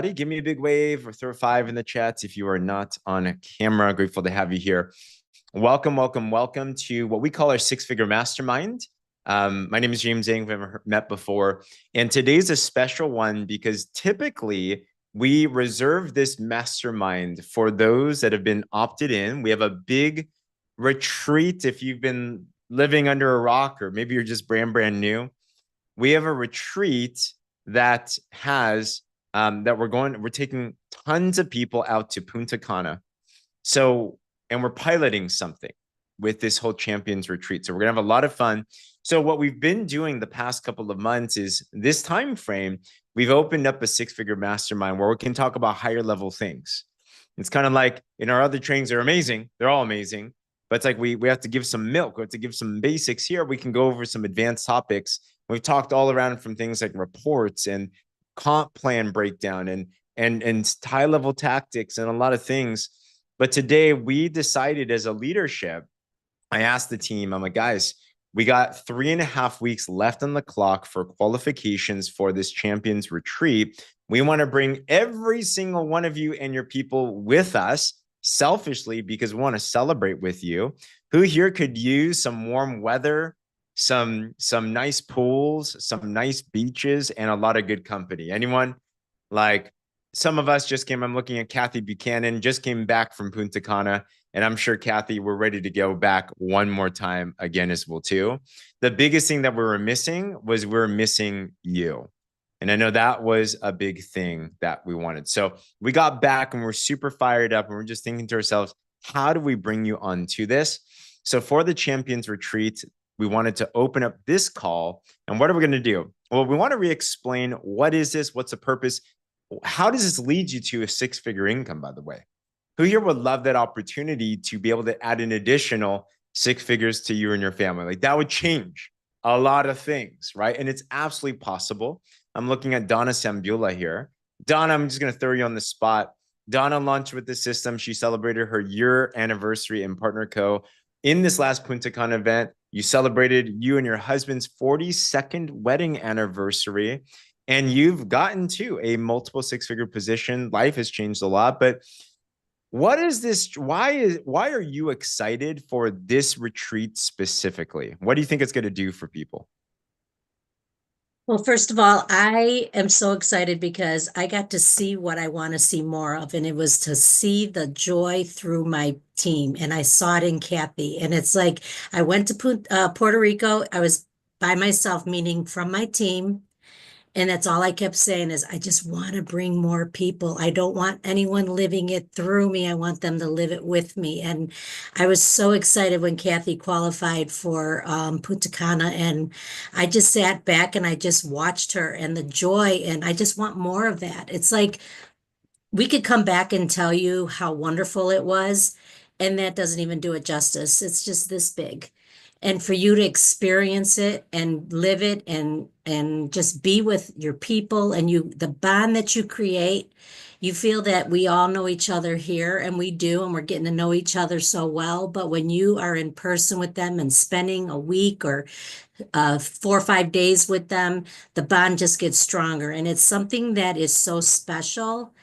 Give me a big wave or throw a five in the chats if you are not on camera. Grateful to have you here. Welcome, welcome, welcome to what we call our six-figure mastermind. My name is James Zhang. We've never met before. And today's a special one because typically we reserve this mastermind for those that have been opted in. We have a big retreat. If you've been living under a rock or maybe you're just brand new, we have a retreat that has we're taking tons of people out to Punta Cana. So, and we're piloting something with this whole champions retreat. So we're gonna have a lot of fun. So what we've been doing the past couple of months is this time frame, we've opened up a six-figure mastermind where we can talk about higher level things. It's kind of like in our other trainings, they're amazing. They're all amazing. But it's like we have to give some milk. We have to give some basics here. We can go over some advanced topics. We've talked all around from things like reports and comp plan breakdown and high level tactics and a lot of things. But today we decided as a leadership, I asked the team, I'm like, guys, we got 3.5 weeks left on the clock for qualifications for this champions retreat. We want to bring every single one of you and your people with us selfishly because we want to celebrate with you. Who here could use some warm weather, some nice pools, some nice beaches, and a lot of good company? Anyone? Like some of us just came, I'm looking at Kathy Buchanan, just came back from Punta Cana. And I'm sure, Kathy, we're ready to go back one more time again as well, too. The biggest thing that we were missing was we're missing you. And I know that was a big thing that we wanted. So we got back and we're super fired up and we're just thinking to ourselves, how do we bring you onto this? So for the Champions Retreat, we wanted to open up this call. And what are we going to do? Well, we want to re-explain what is this? What's the purpose? How does this lead you to a six-figure income, by the way? Who here would love that opportunity to be able to add an additional six figures to you and your family? Like that would change a lot of things, right? And it's absolutely possible. I'm looking at Donna Sambula here. Donna, I'm just going to throw you on the spot. Donna launched with the system. She celebrated her year anniversary in Partner Co. In this last Punta Cana event, you celebrated you and your husband's 42nd wedding anniversary. And you've gotten to a multiple six-figure position. Life has changed a lot, but what is this? Why are you excited for this retreat specifically? What do you think it's going to do for people? Well, first of all, I am so excited because I got to see what I want to see more of, and it was to see the joy through my team. And I saw it in Kathy. And it's like I went to Puerto Rico. I was by myself, meaning from my team. And that's all I kept saying is, I just want to bring more people. I don't want anyone living it through me. I want them to live it with me. And I was so excited when Kathy qualified for Punta Cana. And I just sat back and I just watched her and the joy. And I just want more of that. It's like we could come back and tell you how wonderful it was, and that doesn't even do it justice. It's just this big. And for you to experience it and live it and just be with your people and you the bond that you create, you feel that we all know each other here, and we do, and we're getting to know each other so well. But when you are in person with them and spending a week or 4 or 5 days with them, the bond just gets stronger. And it's something that is so special,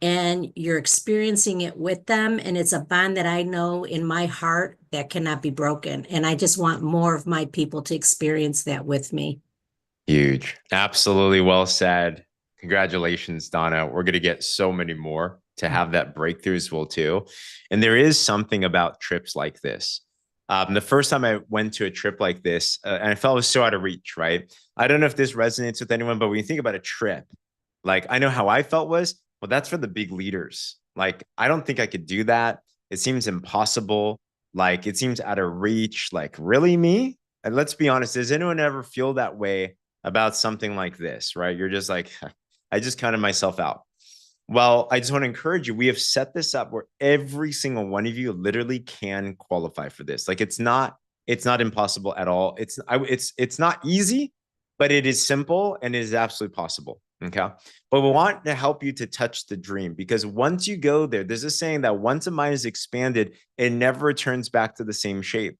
and you're experiencing it with them. And it's a bond that I know in my heart that cannot be broken. And I just want more of my people to experience that with me. Huge. Absolutely well said. Congratulations, Donna. We're going to get so many more to have that breakthrough as well, too. And there is something about trips like this. The first time I went to a trip like this, and I felt it was so out of reach, right? I don't know if this resonates with anyone, but when you think about a trip, like I know how I felt was, well, that's for the big leaders. Like, I don't think I could do that. It seems impossible. Like, it seems out of reach. Like, really, me? And let's be honest, does anyone ever feel that way about something like this, right? You're just like, I just counted myself out. Well, I just want to encourage you. We have set this up where every single one of you literally can qualify for this. Like it's not impossible at all. It's not easy, but it is simple and it is absolutely possible. Okay. But we want to help you to touch the dream, because once you go there, there's a saying that once a mind is expanded, it never returns back to the same shape.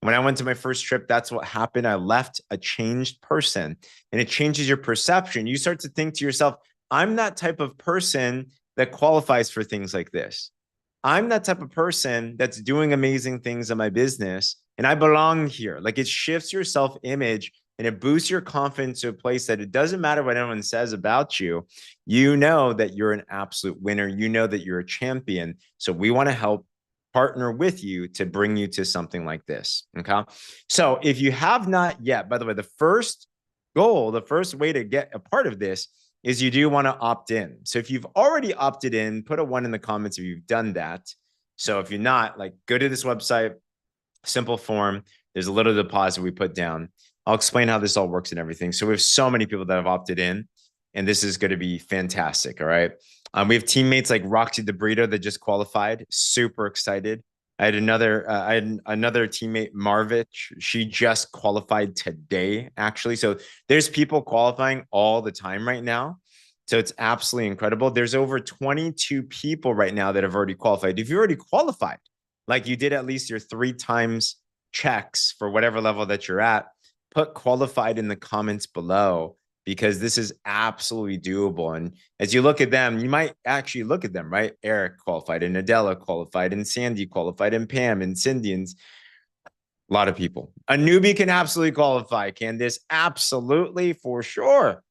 When I went to my first trip, that's what happened. I left a changed person, and it changes your perception. You start to think to yourself, I'm that type of person that qualifies for things like this. I'm that type of person that's doing amazing things in my business and I belong here. Like it shifts your self image and it boosts your confidence to a place that it doesn't matter what anyone says about you. You know that you're an absolute winner. You know that you're a champion. So we want to help partner with you to bring you to something like this. Okay. So if you have not yet, by the way, the first goal, the first way to get a part of this is you do want to opt in. So if you've already opted in, put a one in the comments if you've done that. So if you're not, like, go to this website, simple form. There's a little deposit we put down. I'll explain how this all works and everything. So we have so many people that have opted in, and this is going to be fantastic. All right. We have teammates like Roxy DeBrito that just qualified. Super excited. I had another teammate, Marvich. She just qualified today, actually. So there's people qualifying all the time right now. So it's absolutely incredible. There's over 22 people right now that have already qualified. If you already qualified, like you did at least your 3 times checks for whatever level that you're at, put qualified in the comments below because this is absolutely doable. And as you look at them, you might actually look at them, right? Eric qualified and Adela qualified and Sandy qualified and Pam and Cindy and a lot of people. A newbie can absolutely qualify, Candice. Absolutely, for sure.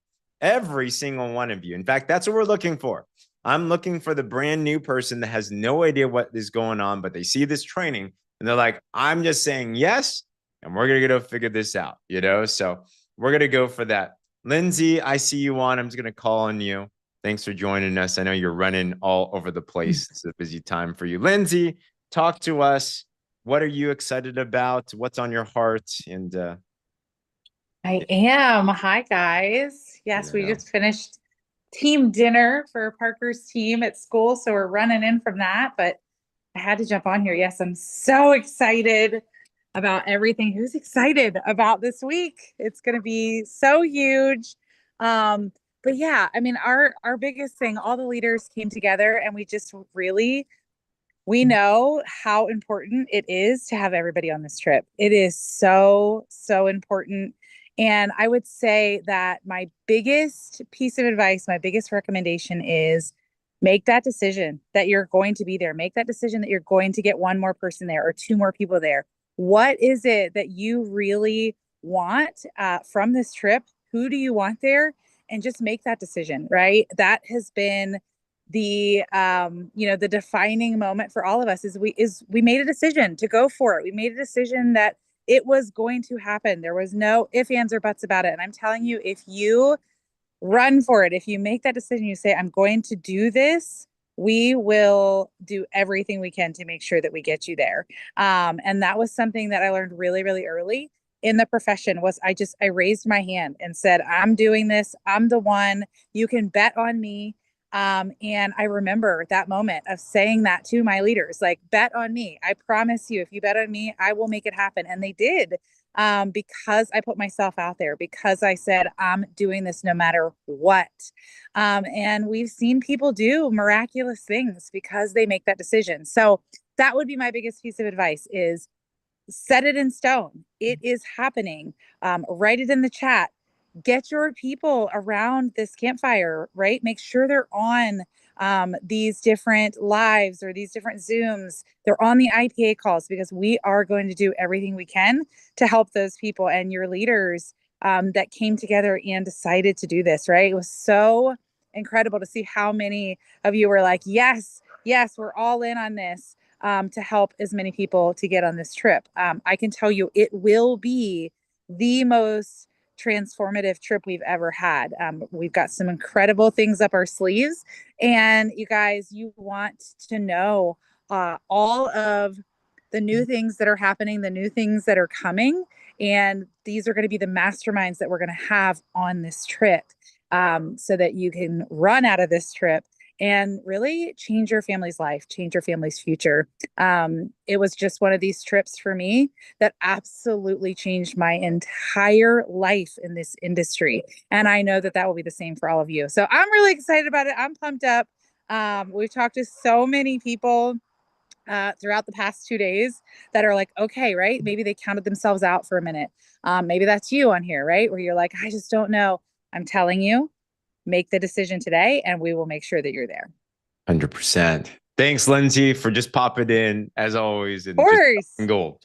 Every single one of you. In fact, that's what we're looking for. I'm looking for the brand new person that has no idea what is going on, but they see this training and they're like, I'm just saying yes, and we're going to go figure this out, you know? So we're going to go for that. Lindsay, I see you on. I'm just going to call on you. Thanks for joining us. I know you're running all over the place. It's a busy time for you. Lindsay, talk to us. What are you excited about? What's on your heart? And I am. Hi, guys. Yes, we just finished team dinner for Parker's team at school. So we're running in from that, but I had to jump on here. Yes, I'm so excited about everything. Who's excited about this week? It's going to be so huge. But yeah, I mean, our biggest thing, all the leaders came together and we just really we know how important it is to have everybody on this trip. It is so, so important. And I would say that my biggest piece of advice, my biggest recommendation is make that decision that you're going to be there. Make that decision that you're going to get one more person there or 2 more people there. What is it that you really want from this trip? Who do you want there? And just make that decision, right? That has been the defining moment for all of us is we made a decision to go for it. We made a decision that it was going to happen. There was no ifs, ands, or buts about it. And I'm telling you, if you run for it, if you make that decision, you say, I'm going to do this, we will do everything we can to make sure that we get you there. And that was something that I learned really, really early in the profession was I raised my hand and said, I'm doing this. I'm the one. You can bet on me. And I remember that moment of saying that to my leaders, like, bet on me. I promise you, if you bet on me, I will make it happen. And they did, because I put myself out there, because I said, I'm doing this no matter what. And we've seen people do miraculous things because they make that decision. So that would be my biggest piece of advice is set it in stone. It is happening. Write it in the chat. Get your people around this campfire, right? Make sure they're on these different lives or these different Zooms. They're on the IPA calls because we are going to do everything we can to help those people and your leaders that came together and decided to do this, right? It was so incredible to see how many of you were like, yes, yes, we're all in on this to help as many people to get on this trip. I can tell you it will be the most transformative trip we've ever had. We've got some incredible things up our sleeves. And you guys, you want to know all of the new things that are happening, the new things that are coming. And these are going to be the masterminds that we're going to have on this trip so that you can run out of this trip and really change your family's life, change your family's future. It was just one of these trips for me that absolutely changed my entire life in this industry. And I know that that will be the same for all of you. So I'm really excited about it. I'm pumped up. We've talked to so many people throughout the past 2 days that are like, okay, right? Maybe they counted themselves out for a minute. Maybe that's you on here, right? Where you're like, I just don't know. I'm telling you, make the decision today and we will make sure that you're there. 100%. Thanks, Lindsay, for just popping in as always. And Of course. just gold.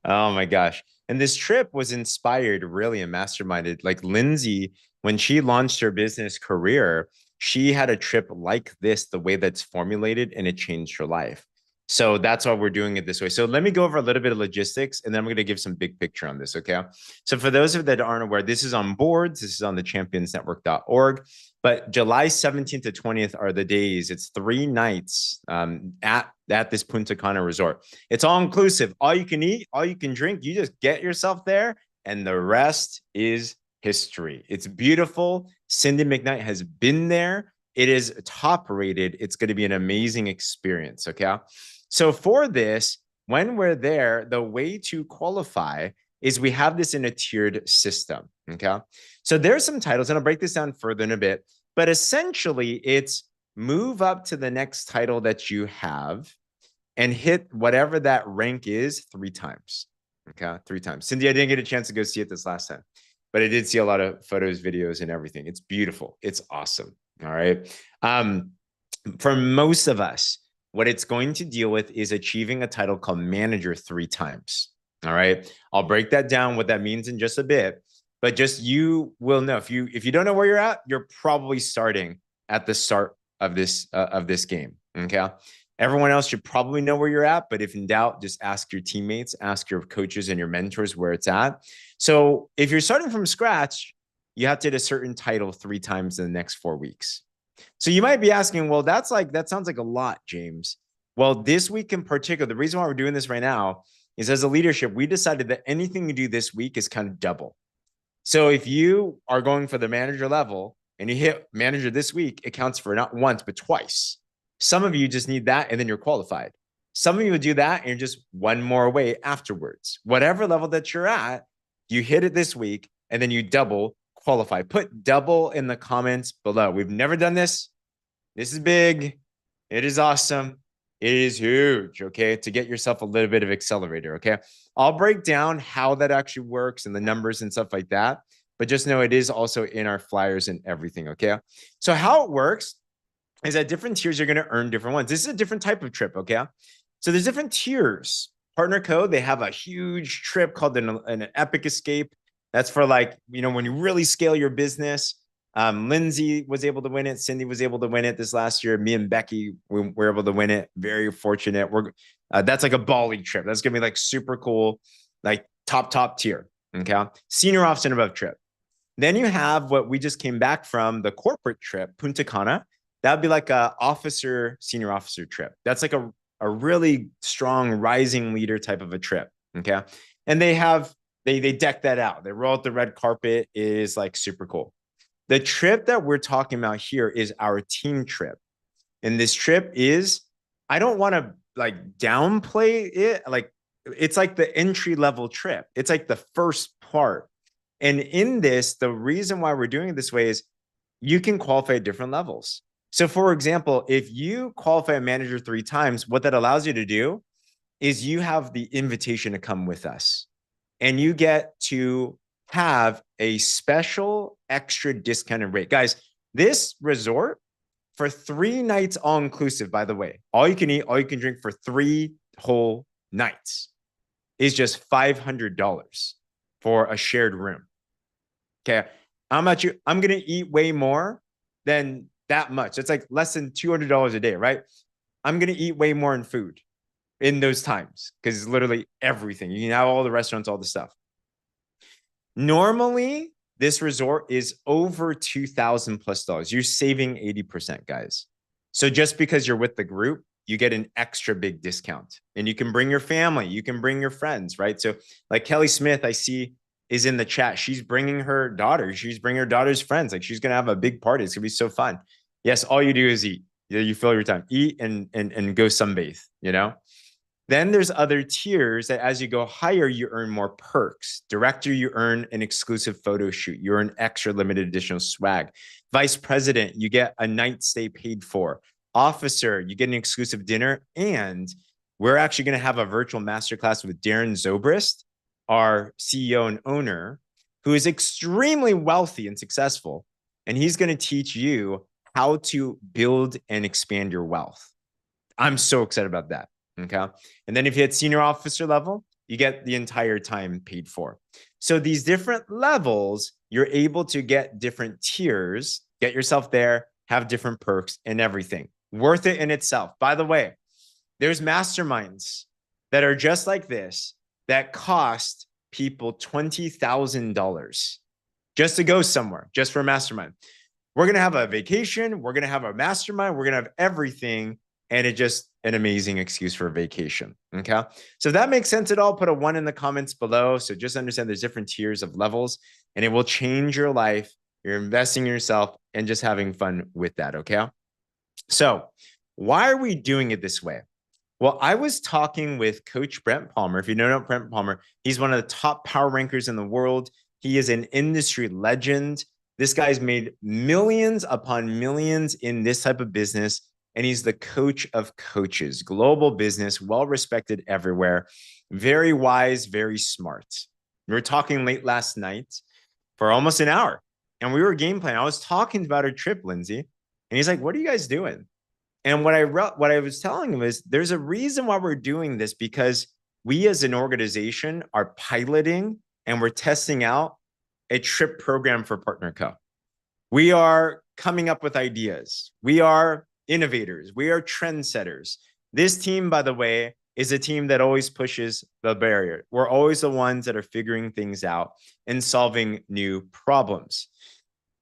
Oh my gosh. And this trip was inspired really and masterminded. Like Lindsay, when she launched her business career, she had a trip like this, the way that's formulated, and it changed her life. So that's why we're doing it this way. So let me go over a little bit of logistics, and then I'm going to give some big picture on this. Okay. So for those of you that aren't aware, this is on boards. This is on the championsnetwork.org. But July 17th to 20th are the days. It's 3 nights at this Punta Cana resort. It's all inclusive. All you can eat, all you can drink. You just get yourself there, and the rest is history. It's beautiful. Cindy McKnight has been there. It is top rated. It's going to be an amazing experience. Okay. So for this, when we're there, the way to qualify is we have this in a tiered system. Okay. So there's some titles, and I'll break this down further in a bit, but essentially it's move up to the next title that you have and hit whatever that rank is 3 times. Okay. 3 times. Cindy, I didn't get a chance to go see it this last time, but I did see a lot of photos, videos, and everything. It's beautiful. It's awesome. All right. For most of us, what it's going to deal with is achieving a title called manager 3 times. All right. I'll break that down, what that means in just a bit, but just you will know if you don't know where you're at, you're probably starting at the start of this game. Okay. Everyone else should probably know where you're at, but if in doubt, just ask your teammates, ask your coaches and your mentors where it's at. So if you're starting from scratch, you have to hit a certain title 3 times in the next 4 weeks. So you might be asking, well, that sounds like a lot, James. Well, this week in particular, the reason why we're doing this right now is as a leadership, we decided that anything you do this week is kind of double. So if you are going for the manager level and you hit manager this week, it counts for not once, but twice. Some of you just need that and then you're qualified. Some of you will do that and you're just one more away afterwards. Whatever level that you're at, you hit it this week and then you double qualify. Put double in the comments below. We've never done this. This is big. It is awesome. It is huge. Okay. To get yourself a little bit of accelerator. Okay. I'll break down how that actually works and the numbers and stuff like that. But just know it is also in our flyers and everything. Okay. So how it works is at different tiers, you're going to earn different ones. This is a different type of trip. Okay. So there's different tiers. Partner Code, they have a huge trip called an Epic Escape. That's for like, when you really scale your business. Lindsay was able to win it. Cindy was able to win it this last year. Me and Becky were able to win it. Very fortunate. That's like a Bali trip. That's going to be like super cool, like top tier. Okay. Senior officer and above trip. Then you have what we just came back from, the corporate trip, Punta Cana. That'd be like a senior officer trip. That's like a really strong rising leader type of a trip. Okay. And they deck that out. They roll out the red carpet. It is like super cool. The trip that we're talking about here is our team trip. And this trip is, I don't want to like downplay it. Like it's like the entry level trip. It's like the first part. And in this, the reason why we're doing it this way is you can qualify at different levels. So for example, if you qualify a manager 3 times, what that allows you to do is you have the invitation to come with us and you get to have a special extra discounted rate. Guys, this resort for 3 nights, all inclusive, by the way, all you can eat, all you can drink for 3 whole nights is just $500 for a shared room. Okay. I'm going to eat way more than that much. It's like less than $200 a day, right? I'm going to eat way more in food in those times because it's literally everything. You can have all the restaurants, all the stuff. Normally, this resort is over $2,000+ You're saving 80%, guys. So just because you're with the group, you get an extra big discount and you can bring your family, you can bring your friends, right? So like Kelly Smith, I see is in the chat. She's bringing her daughter. She's bringing her daughter's friends. Like she's going to have a big party. It's going to be so fun. Yes. All you do is eat. You fill your time, eat and go sunbathe, Then there's other tiers that as you go higher, you earn more perks. Director, you earn an exclusive photo shoot. You earn extra limited additional swag. Vice president, you get a night stay paid for. Officer, you get an exclusive dinner. And we're actually going to have a virtual masterclass with Darren Zobrist, our CEO and owner, who is extremely wealthy and successful. and he's going to teach you how to build and expand your wealth. I'm so excited about that. Okay. And then if you hit senior officer level, you get the entire time paid for. So these different levels, you're able to get different tiers, get yourself there, have different perks and everything. Worth it in itself. By the way, there's masterminds that are just like this that cost people $20,000 just to go somewhere, just for a mastermind. We're going to have a vacation. We're going to have a mastermind. We're going to have everything. And it's just an amazing excuse for a vacation. Okay. So if that makes sense at all, put a 1 in the comments below. So just understand there's different tiers of levels and it will change your life. You're investing in yourself and just having fun with that. Okay. So why are we doing it this way? Well, I was talking with Coach Brent Palmer. If you don't know Brent Palmer, he's one of the top power rankers in the world. He is an industry legend. This guy's made millions upon millions in this type of business. And he's the coach of coaches, global business, well-respected everywhere, very wise, very smart. We were talking late last night for almost an hour and we were game planning. I was talking about our trip, Lindsay, and he's like, what are you guys doing? And what I was telling him is there's a reason why we're doing this, because we as an organization are piloting and we're testing out a trip program for Partner Co. We are coming up with ideas. We are innovators. We are trendsetters. This team, by the way, is a team that always pushes the barrier. We're always the ones that are figuring things out and solving new problems.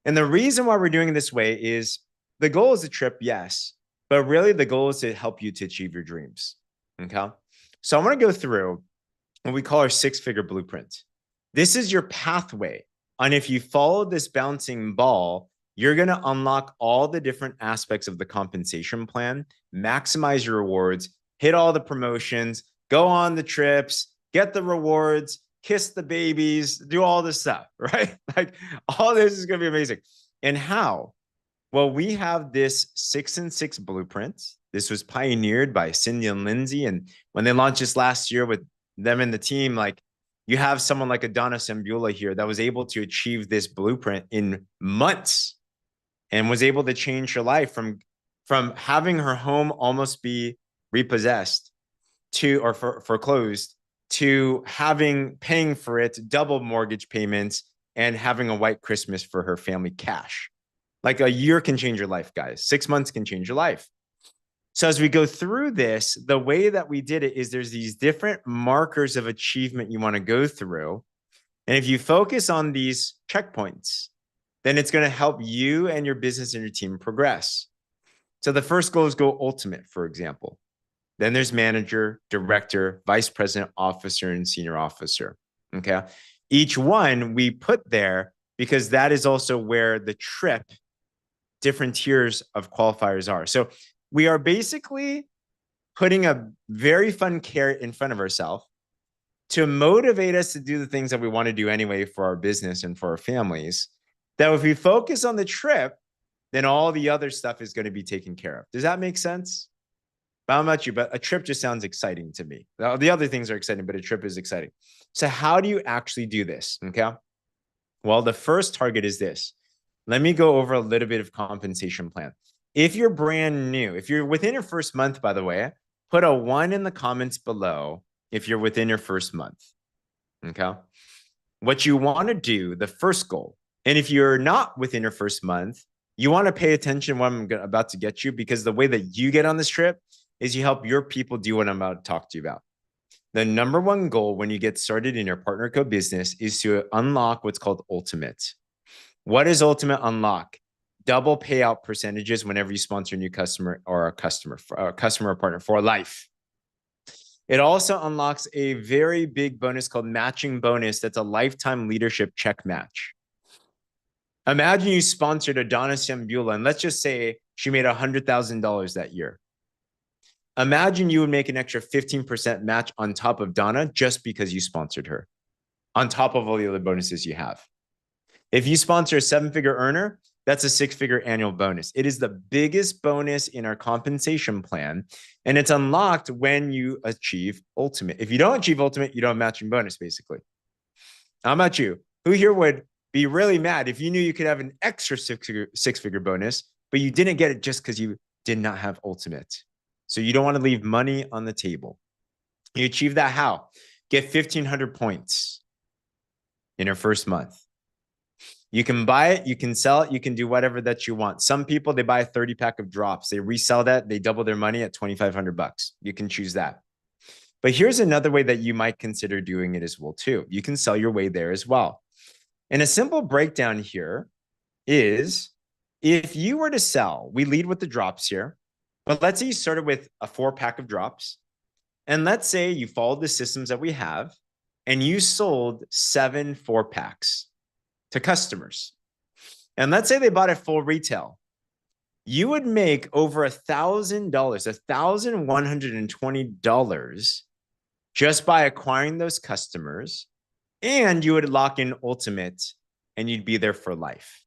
And the reason why we're doing it this way is the goal is a trip, yes, but really the goal is to help you to achieve your dreams. Okay. So I want to go through what we call our 6-figure blueprint. This is your pathway. And if you follow this bouncing ball, you're going to unlock all the different aspects of the compensation plan, maximize your rewards, hit all the promotions, go on the trips, get the rewards, kiss the babies, do all this stuff, right? Like all this is going to be amazing. And how? Well, we have this 6 and 6 blueprint. This was pioneered by Cindy and Lindsay. And when they launched this last year with them and the team, like you have someone like Adana Sambula here that was able to achieve this blueprint in months and was able to change her life from having her home almost be repossessed to or foreclosed to paying for it, double mortgage payments, and having a white Christmas for her family cash. Like a year can change your life, guys. 6 months can change your life. So as we go through this, the way that we did it is there's these different markers of achievement you want to go through. And if you focus on these checkpoints, then it's going to help you and your business and your team progress. So the first goal is go ultimate, for example. Then there's manager, director, vice president, officer, and senior officer. Okay. Each one we put there because that is also where the trip, different tiers of qualifiers are. So we are basically putting a very fun carrot in front of ourselves to motivate us to do the things that we want to do anyway for our business and for our families. That if we focus on the trip, then all the other stuff is going to be taken care of. Does that make sense? I don't know about you, but a trip just sounds exciting to me. The other things are exciting, but a trip is exciting. So how do you actually do this? Okay. Well, the first target is this. Let me go over a little bit of compensation plan. If you're brand new, if you're within your first month, by the way, put a 1 in the comments below if you're within your first month. Okay. What you want to do, the first goal, and if you're not within your first month, you want to pay attention to what I'm about to get you, because the way that you get on this trip is you help your people do what I'm about to talk to you about. The number one goal when you get started in your Partner Co business is to unlock what's called ultimate. What is ultimate unlock? Double payout percentages whenever you sponsor a new customer or a customer or partner for life. It also unlocks a very big bonus called matching bonus. That's a lifetime leadership check match. Imagine you sponsored Adana Sambula, and let's just say she made $100,000 that year. Imagine you would make an extra 15% match on top of Donna just because you sponsored her, on top of all the other bonuses you have. If you sponsor a 7-figure earner, that's a 6-figure annual bonus. It is the biggest bonus in our compensation plan, and it's unlocked when you achieve ultimate. If you don't achieve ultimate, you don't have matching bonus, basically. How about you? Who here would Be really mad if you knew you could have an extra six-figure bonus, but you didn't get it just because you did not have ultimate. So you don't want to leave money on the table. You achieve that how? Get 1,500 points in your first month. You can buy it, you can sell it, you can do whatever that you want. Some people, they buy a 30 pack of drops. They resell that, they double their money at 2,500 bucks. You can choose that. But here's another way that you might consider doing it as well too. You can sell your way there as well. And a simple breakdown here is if you were to sell, we lead with the drops here, but let's say you started with a 4-pack of drops. And let's say you followed the systems that we have and you sold 7 4-packs to customers. And let's say they bought it full retail. You would make over $1,000, $1,120 just by acquiring those customers. And you would lock in ultimate and you'd be there for life.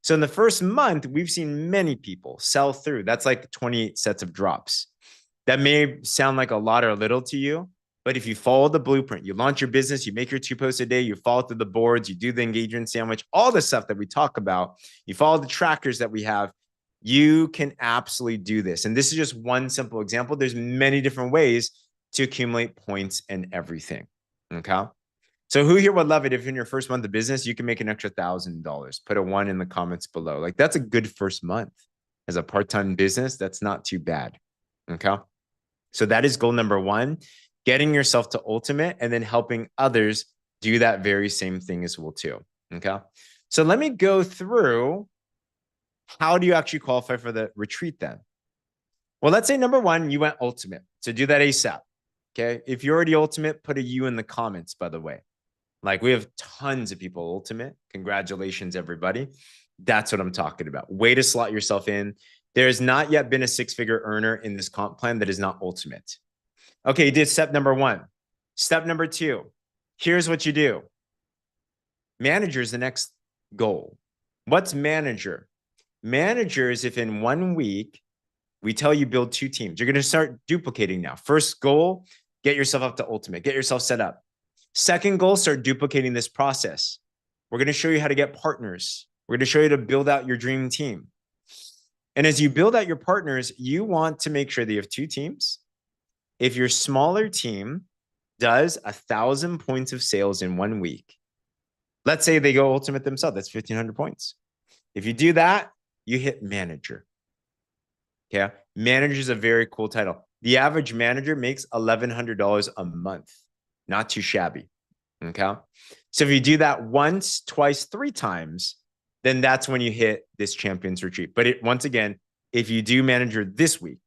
So in the first month, we've seen many people sell through. That's like 28 sets of drops. That may sound like a lot or a little to you, but if you follow the blueprint, you launch your business, you make your 2 posts a day, you follow through the boards, you do the engagement sandwich, all the stuff that we talk about, you follow the trackers that we have, you can absolutely do this. And this is just one simple example. There's many different ways to accumulate points and everything. Okay. So who here would love it if in your first month of business, you can make an extra $1,000? Put a 1 in the comments below. Like that's a good first month as a part-time business. That's not too bad. Okay. So that is goal number 1, getting yourself to ultimate and then helping others do that very same thing as well too. Okay. So let me go through how do you actually qualify for the retreat then? Well, let's say number 1, you went ultimate. So do that ASAP. Okay. If you're already ultimate, put a U in the comments, by the way. Like we have tons of people ultimate. Congratulations, everybody. That's what I'm talking about. Way to slot yourself in. There has not yet been a 6-figure earner in this comp plan that is not ultimate. Okay, you did step number 1. Step number 2, here's what you do. Manager is the next goal. What's manager? Manager is if in 1 week, we tell you build 2 teams. You're going to start duplicating now. First goal, get yourself up to ultimate. Get yourself set up. Second goal, start duplicating this process. We're going to show you how to get partners. We're going to show you to build out your dream team. And as you build out your partners, you want to make sure that you have 2 teams. If your smaller team does 1,000 points of sales in 1 week, let's say they go ultimate themselves, that's 1,500 points. If you do that, you hit manager. Okay. Manager is a very cool title. The average manager makes $1,100 a month. Not too shabby. Okay. So if you do that once, twice, 3 times, then that's when you hit this champions retreat. But once again, if you do manager this week,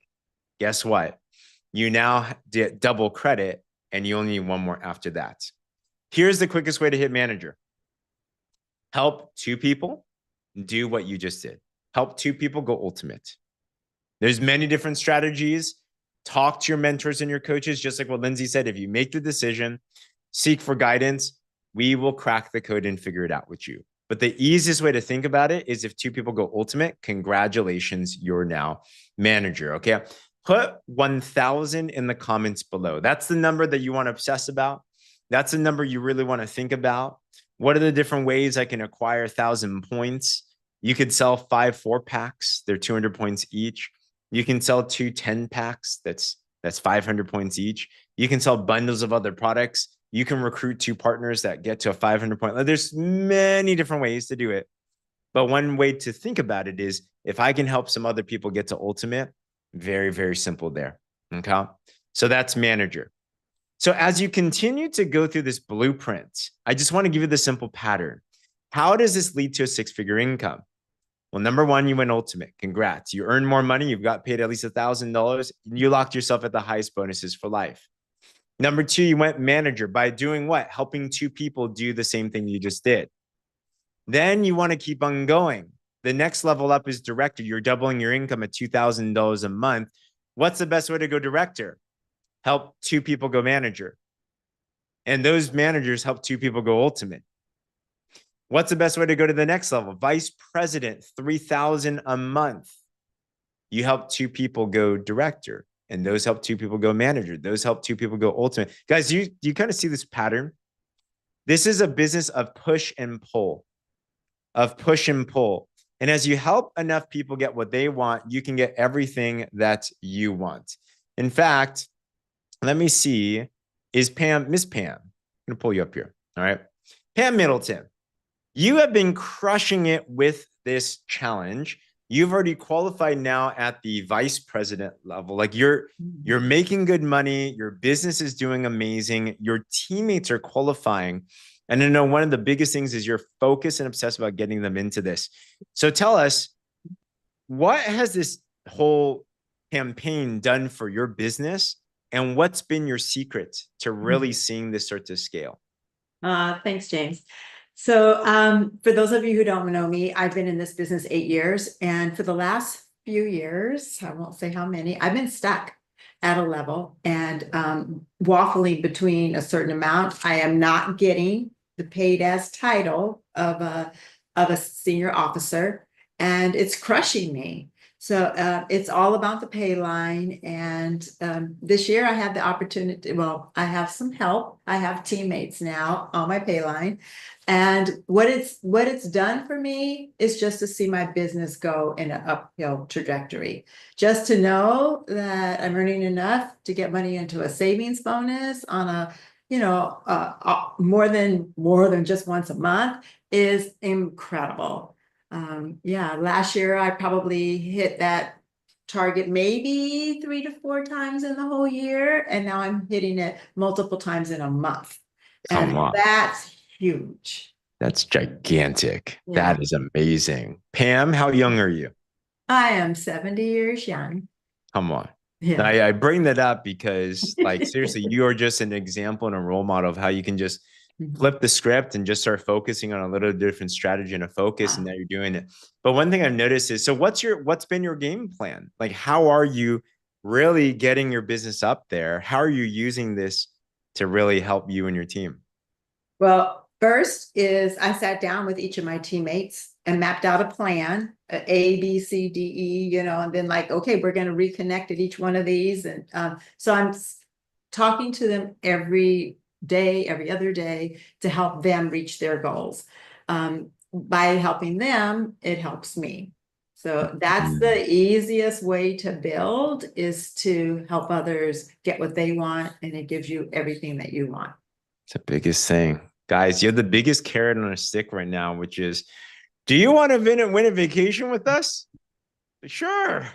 guess what? You now get double credit and you only need 1 more after that. Here's the quickest way to hit manager. Help 2 people do what you just did. Help 2 people go ultimate. There's many different strategies. Talk to your mentors and your coaches. Just like what Lindsay said, if you make the decision, seek for guidance, we will crack the code and figure it out with you. But the easiest way to think about it is if 2 people go ultimate, congratulations, you're now manager. Okay. Put 1,000 in the comments below. That's the number that you want to obsess about. That's the number you really want to think about. What are the different ways I can acquire 1,000 points? You could sell 5 4-packs. They're 200 points each. You can sell 2 10-packs. That's 500 points each. You can sell bundles of other products. You can recruit 2 partners that get to a 500 point. There's many different ways to do it. But one way to think about it is if I can help some other people get to ultimate, very, very simple there. Okay. So that's manager. So as you continue to go through this blueprint, I just want to give you the simple pattern. How does this lead to a 6-figure income? Well, number 1, you went ultimate. Congrats. You earned more money. You've got paid at least $1,000. You locked yourself at the highest bonuses for life. Number 2, you went manager by doing what? Helping 2 people do the same thing you just did. Then you want to keep on going. The next level up is director. You're doubling your income at $2,000 a month. What's the best way to go director? Help 2 people go manager. And those managers help 2 people go ultimate. What's the best way to go to the next level? Vice president, $3,000 a month. You help 2 people go director, and those help 2 people go manager. Those help 2 people go ultimate. Guys, you kind of see this pattern. This is a business of push and pull, of push and pull. And as you help enough people get what they want, you can get everything that you want. In fact, let me see, is Pam, Miss Pam, I'm gonna pull you up here, all right? Pam Middleton, you have been crushing it with this challenge. You've already qualified now at the vice president level. Like you're making good money. Your business is doing amazing. Your teammates are qualifying. And I know one of the biggest things is you're focused and obsessed about getting them into this. So tell us, what has this whole campaign done for your business? And what's been your secret to really seeing this start to scale? Thanks, James. So for those of you who don't know me, I've been in this business 8 years. And for the last few years, I won't say how many, I've been stuck at a level and waffling between a certain amount. I am not getting the paid as title of a senior officer, and it's crushing me. So it's all about the pay line. And this year I had the opportunity, well, I have some help. I have teammates now on my pay line. And what it's done for me is just to see my business go in an uphill trajectory. Just to know that I'm earning enough to get money into a savings bonus on a, more than just once a month is incredible. Yeah, last year I probably hit that target maybe 3 to 4 times in the whole year, and now I'm hitting it multiple times in a month. And that's huge. That's gigantic. Yeah. That is amazing. Pam, how young are you? I am 70 years young. Come on. Yeah. I bring that up because, like, seriously, you are just an example and a role model of how you can just flip the script and just start focusing on a little different strategy and a focus, and now you're doing it. But one thing I've noticed is, so what's been your game plan? Like, how are you really getting your business up there? How are you using this to really help you and your team? Well, first is I sat down with each of my teammates and mapped out a plan, A, B, C, D, E, and then like, okay, we're going to reconnect at each one of these. And so I'm talking to them every day, every other day, to help them reach their goals. By helping them, it helps me. So that's the easiest way to build, is to help others get what they want, and it gives you everything that you want. It's the biggest thing. Guys, you have the biggest carrot on a stick right now, which is, do you want to win a vacation with us? Sure.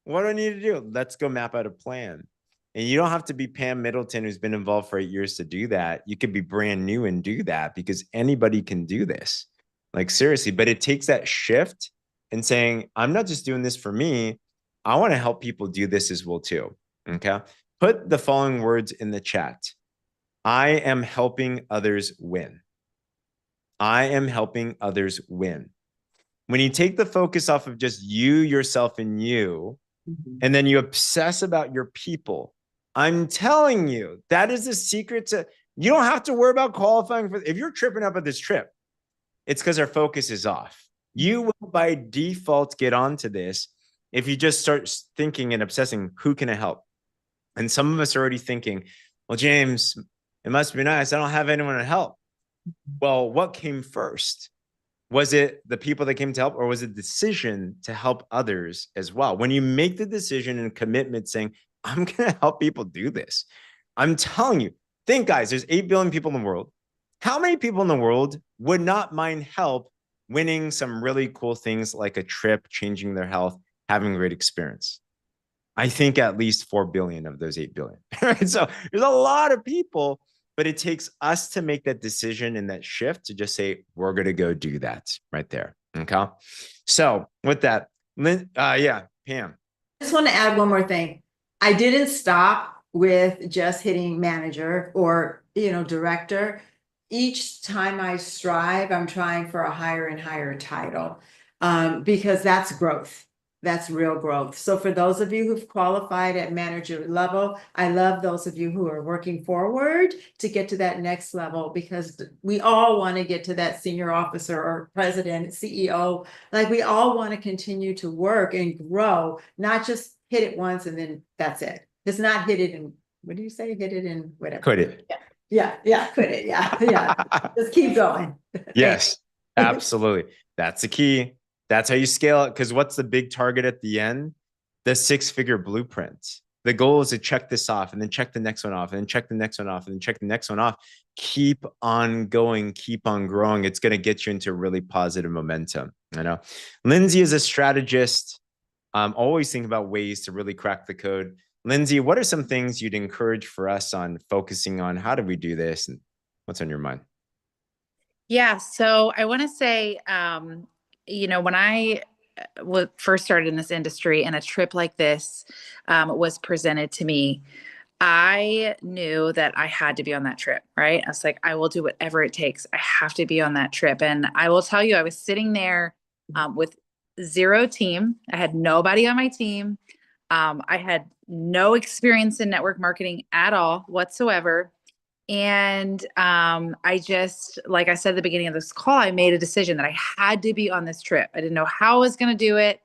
What do I need to do? Let's go map out a plan. And you don't have to be Pam Middleton, who's been involved for 8 years, to do that. You could be brand new and do that, because anybody can do this. Like, seriously, but it takes that shift and saying, I'm not just doing this for me. I want to help people do this as well too. Okay. Put the following words in the chat. I am helping others win. I am helping others win. When you take the focus off of just you, yourself, and you, and then you obsess about your people, I'm telling you, that is the secret to, you don't have to worry about qualifying for, if you're tripping up at this trip, it's because our focus is off. You will by default get onto this if you just start thinking and obsessing, who can I help? And some of us are already thinking, well, James, it must be nice, I don't have anyone to help. Well, what came first? Was it the people that came to help, or was it the decision to help others as well? When you make the decision and commitment saying, I'm going to help people do this, I'm telling you, think, guys, there's 8 billion people in the world. How many people in the world would not mind help winning some really cool things like a trip, changing their health, having a great experience? I think at least 4 billion of those 8 billion. Right? So there's a lot of people, but it takes us to make that decision and that shift to just say, we're going to go do that right there. Okay. So with that, yeah, Pam. I just want to add one more thing. I didn't stop with just hitting manager or, director. Each time I strive, I'm trying for a higher and higher title, because that's growth. That's real growth. So for those of you who've qualified at manager level, I love those of you who are working forward to get to that next level, because we all want to get to that senior officer or president, CEO. Like, we all want to continue to work and grow, not just hit it once and then that's it. It's not hit it in, what do you say? Hit it in whatever. Could it? Yeah. Yeah, quit it. Yeah. Just keep going. Yes, absolutely. That's the key. That's how you scale it. Because what's the big target at the end? The six-figure blueprint. The goal is to check this off and then check the next one off and then check the next one off and then check the next one off. Keep on going, keep on growing. It's going to get you into really positive momentum. You know, Lindsay is a strategist. Always think about ways to really crack the code. Lindsay, what are some things you'd encourage for us on focusing on? How do we do this? And what's on your mind? Yeah. So I want to say, when I first started in this industry and a trip like this was presented to me, I knew that I had to be on that trip, right? I was like, I will do whatever it takes. I have to be on that trip. And I will tell you, I was sitting there with zero team. I had nobody on my team. I had no experience in network marketing at all whatsoever. And I just, like I said at the beginning of this call, I made a decision that I had to be on this trip. I didn't know how I was going to do it.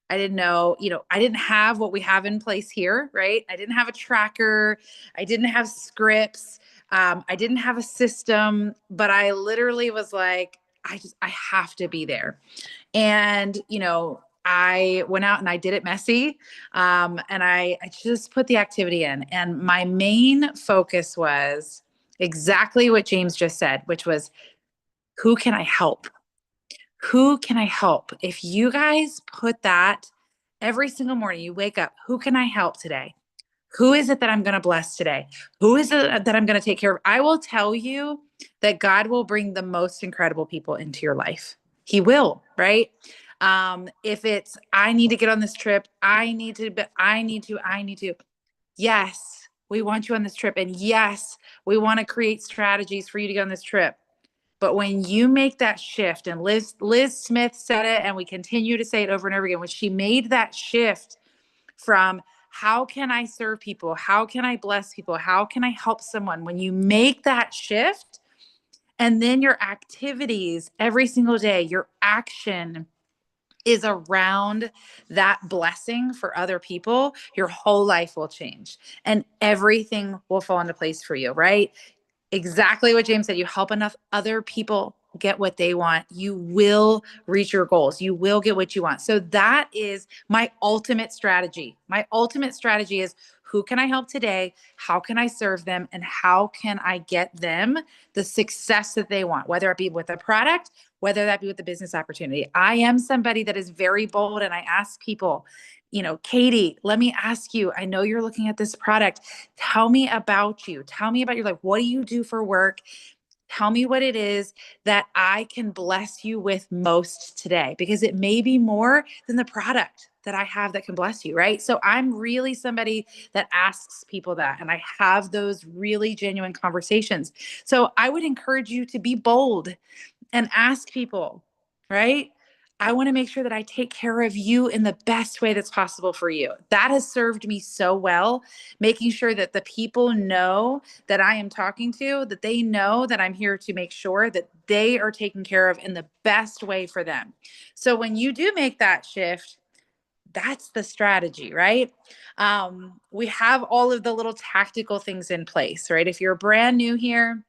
I didn't know, I didn't have what we have in place here, right? I didn't have a tracker. I didn't have scripts. I didn't have a system, but I literally was like, I have to be there. And, I went out and I did it messy. And I just put the activity in. And my main focus was exactly what James just said, which was, who can I help? Who can I help? If you guys put that every single morning, you wake up, who can I help today? Who is it that I'm going to bless today? Who is it that I'm going to take care of? I will tell you that God will bring the most incredible people into your life. He will, right? If it's, I need to get on this trip, I need to. Yes, we want you on this trip. And yes, we want to create strategies for you to go on this trip. But when you make that shift, and Liz Smith said it, and we continue to say it over and over again, when she made that shift from how can I serve people? How can I bless people? How can I help someone? When you make that shift, and then your activities every single day, your action is around that blessing for other people, your whole life will change and everything will fall into place for you, right? Exactly what James said. You help enough other people get what they want, you will reach your goals. You will get what you want. So that is my ultimate strategy. My ultimate strategy is, who can I help today? How can I serve them? And how can I get them the success that they want, whether it be with a product, whether that be with the business opportunity. I am somebody that is very bold, and I ask people, Katie, let me ask you, I know you're looking at this product. Tell me about you. Tell me about your life. What do you do for work? Tell me what it is that I can bless you with most today, because it may be more than the product that I have that can bless you, right? So I'm really somebody that asks people that, and I have those really genuine conversations. So I would encourage you to be bold and ask people, right? I want to make sure that I take care of you in the best way that's possible for you. That has served me so well, making sure that the people know that I am talking to, that they know that I'm here to make sure that they are taken care of in the best way for them. So when you do make that shift, that's the strategy, right? We have all of the little tactical things in place, right? If you're brand new here,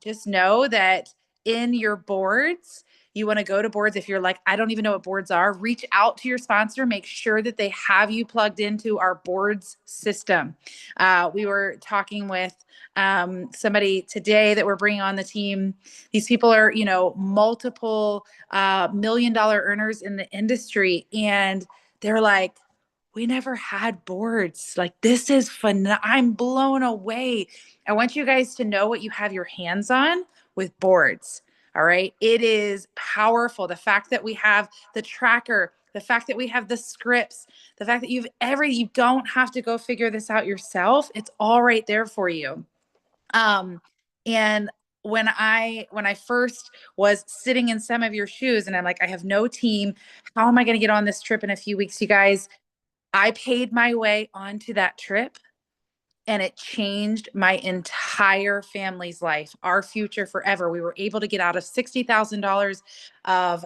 just know that in your boards, you want to go to boards. If you're like, I don't even know what boards are, reach out to your sponsor, make sure that they have you plugged into our boards system. We were talking with somebody today that we're bringing on the team. These people are, multiple $1 million earners in the industry. And they're like, we never had boards. Like, this is fun. I'm blown away. I want you guys to know what you have your hands on with boards. All right. It is powerful. The fact that we have the tracker, the fact that we have the scripts, the fact that you don't have to go figure this out yourself. It's all right there for you. And when I first was sitting in some of your shoes, and I'm like, I have no team. How am I going to get on this trip in a few weeks, you guys? I paid my way onto that trip, and it changed my entire family's life, our future forever. We were able to get out of $60,000 of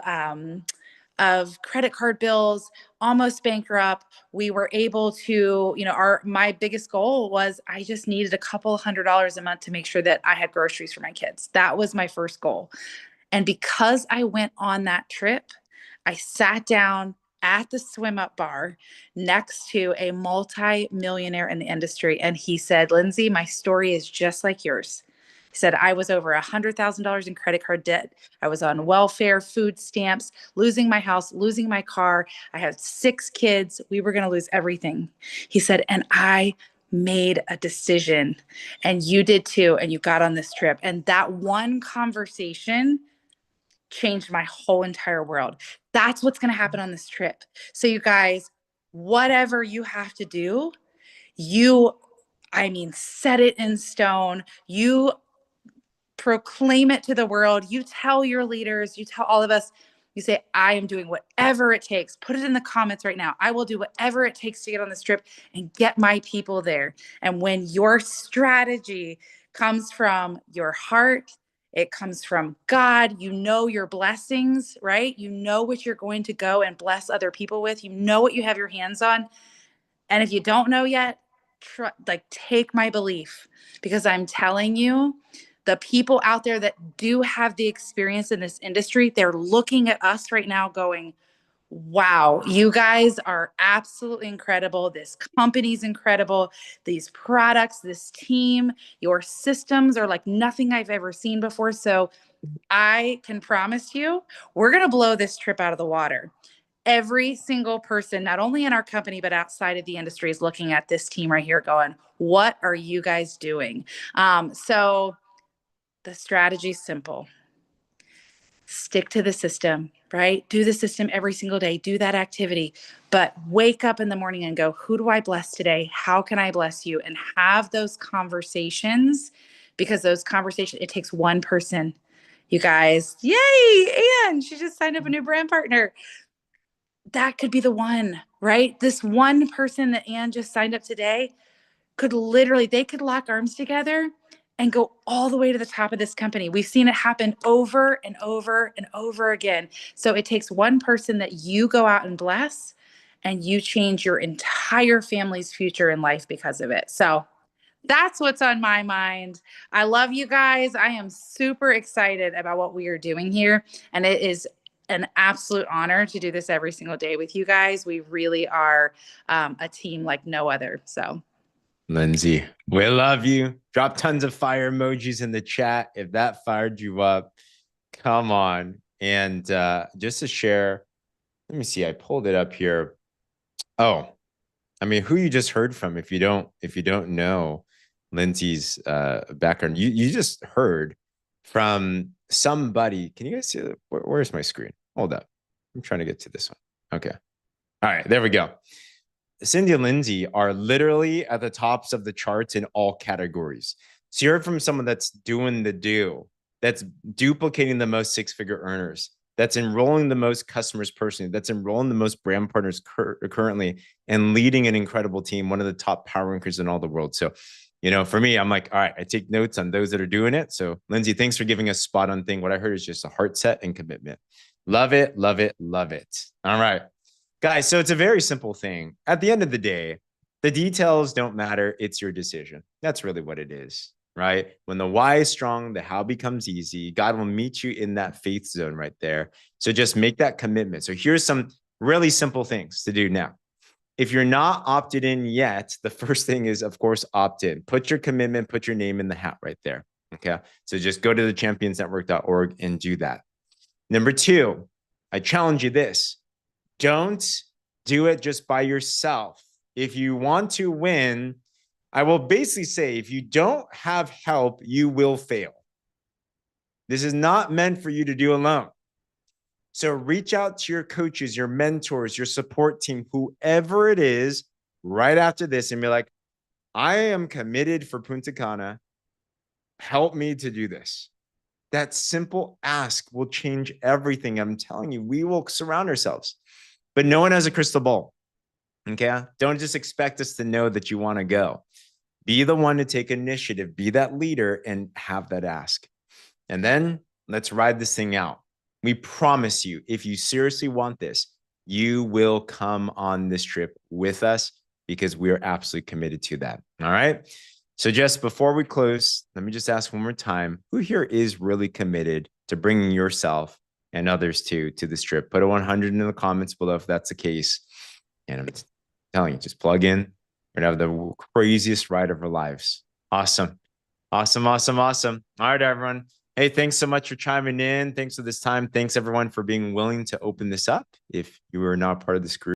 of credit card bills, almost bankrupt. We were able to, my biggest goal was I just needed a couple $100 a month to make sure that I had groceries for my kids. That was my first goal. And because I went on that trip, I sat down at the swim up bar next to a multi-millionaire in the industry. And he said, Lindsay, my story is just like yours. He said, I was over $100,000 in credit card debt. I was on welfare, food stamps, losing my house, losing my car. I had 6 kids. We were going to lose everything. He said, and I made a decision, and you did too. And you got on this trip. And that one conversation changed my whole entire world. That's what's going to happen on this trip. So you guys, whatever you have to do, set it in stone. You proclaim it to the world. You tell your leaders, you tell all of us, you say, I am doing whatever it takes. Put it in the comments right now. I will do whatever it takes to get on this trip and get my people there. And when your strategy comes from your heart, it comes from God, you know your blessings, right? You know what you're going to go and bless other people with. You know what you have your hands on. And if you don't know yet, take my belief, because I'm telling you, the people out there that do have the experience in this industry, they're looking at us right now going, wow, you guys are absolutely incredible. This company's incredible. These products, this team, your systems are like nothing I've ever seen before. So I can promise you, we're going to blow this trip out of the water. Every single person, not only in our company, but outside of the industry, is looking at this team right here going, what are you guys doing? So the strategy is simple. Stick to the system, right? Do the system every single day. Do that activity, but wake up in the morning and go, who do I bless today? How can I bless you? And have those conversations, because those conversations, it takes one person. You guys, yay, Anne, she just signed up a new brand partner. That could be the one, right? This one person that Anne just signed up today they could lock arms together and go all the way to the top of this company. We've seen it happen over and over and over again. So it takes one person that you go out and bless, and you change your entire family's future in life because of it. So that's what's on my mind. I love you guys. I am super excited about what we are doing here. And it is an absolute honor to do this every single day with you guys. We really are a team like no other. So Lindsay, we love you. Drop tons of fire emojis in the chat if that fired you up. Come on. And just to share, let me see. I pulled it up here. Oh, I mean, who you just heard from, if you don't know Lindsay's background, you just heard from somebody. Can you guys see it? Where's my screen? Hold up. I'm trying to get to this one. Okay. All right, there we go. Cindy and Lindsay are literally at the tops of the charts in all categories. So you heard from someone that's doing the do, that's duplicating the most 6-figure earners, that's enrolling the most customers personally, that's enrolling the most brand partners currently, and leading an incredible team, one of the top power rankers in all the world. So, for me, I'm like, all right, I take notes on those that are doing it. So Lindsay, thanks for giving us a spot on thing. What I heard is just a heart set and commitment. Love it, love it, love it. All right. Guys, so it's a very simple thing. At the end of the day, the details don't matter. It's your decision. That's really what it is, right? When the why is strong, the how becomes easy. God will meet you in that faith zone right there. So just make that commitment. So here's some really simple things to do now. If you're not opted in yet, the first thing is, of course, opt in. Put your commitment, put your name in the hat right there. Okay. So just go to the championsnetwork.org and do that. Number 2, I challenge you this. Don't do it just by yourself. If you want to win, I will basically say, if you don't have help, you will fail. This is not meant for you to do alone. So reach out to your coaches, your mentors, your support team, whoever it is, right after this, and be like, I am committed for Punta Cana. Help me to do this. That simple ask will change everything. I'm telling you, we will surround ourselves. But no one has a crystal ball. Okay. Don't just expect us to know that you want to go. Be the one to take initiative, be that leader, and have that ask. And then let's ride this thing out. We promise you, if you seriously want this, you will come on this trip with us because we are absolutely committed to that. All right. So just before we close, let me just ask one more time, who here is really committed to bringing yourself and others to this trip? Put a 100 in the comments below if that's the case. And I'm telling you, just plug in. We're going to have the craziest ride of our lives. Awesome. Awesome, awesome, awesome. All right, everyone. Hey, thanks so much for chiming in. Thanks for this time. Thanks, everyone, for being willing to open this up. If you are not part of this group,